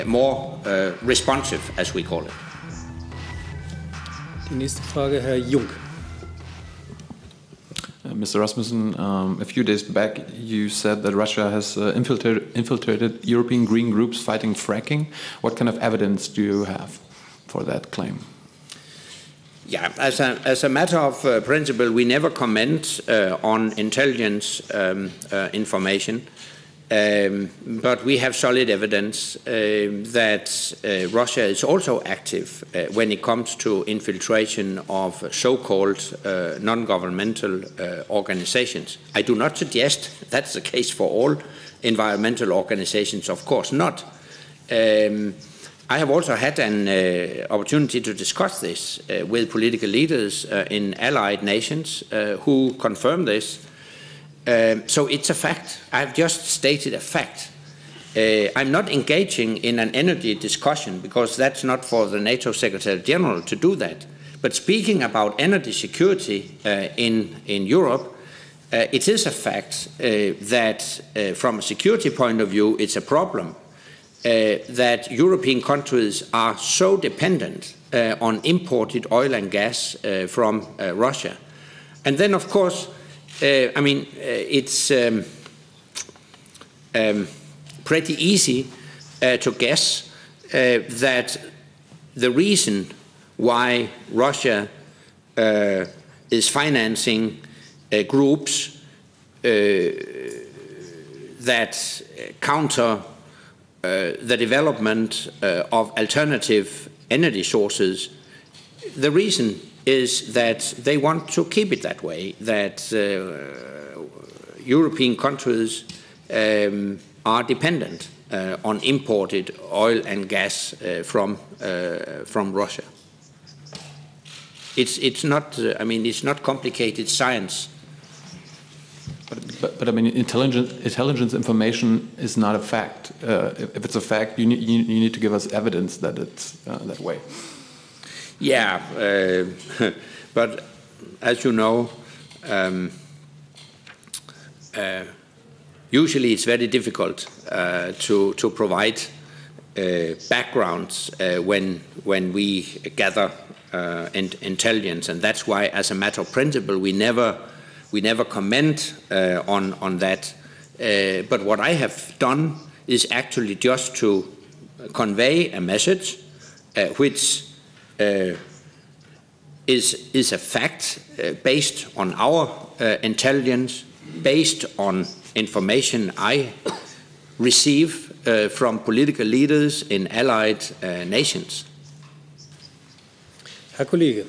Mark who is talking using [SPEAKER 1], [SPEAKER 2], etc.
[SPEAKER 1] more responsive, as we call it.
[SPEAKER 2] Die nächste Frage, Herr Jung.
[SPEAKER 3] Mr. Rasmussen, a few days back you said that Russia has infiltrated European green groups fighting fracking. What kind of evidence do you have for that claim?
[SPEAKER 1] Yeah, as a matter of principle, we never comment on intelligence information, but we have solid evidence that Russia is also active when it comes to infiltration of so-called non-governmental organizations. I do not suggest that's the case for all environmental organizations, of course not. I have also had an opportunity to discuss this with political leaders in allied nations who confirm this. So it's a fact. I've just stated a fact. I'm not engaging in an energy discussion because that's not for the NATO Secretary General to do that. But speaking about energy security in Europe, it is a fact that from a security point of view, it's a problem that European countries are so dependent on imported oil and gas from Russia. And then, of course, it's pretty easy to guess that the reason why Russia is financing groups that counter the development of alternative energy sources, the reason is that they want to keep it that way, that European countries are dependent on imported oil and gas from Russia. It's not, it's not complicated science.
[SPEAKER 3] But I mean, intelligence information is not a fact. If it's a fact, you need to give us evidence that it's that way.
[SPEAKER 1] Yeah, but as you know, usually it's very difficult to provide backgrounds when we gather intelligence, and that's why, as a matter of principle, we never comment on that. But what I have done is actually just to convey a message which is a fact based on our intelligence, based on information I receive from political leaders in allied nations.
[SPEAKER 2] Herr Kollege.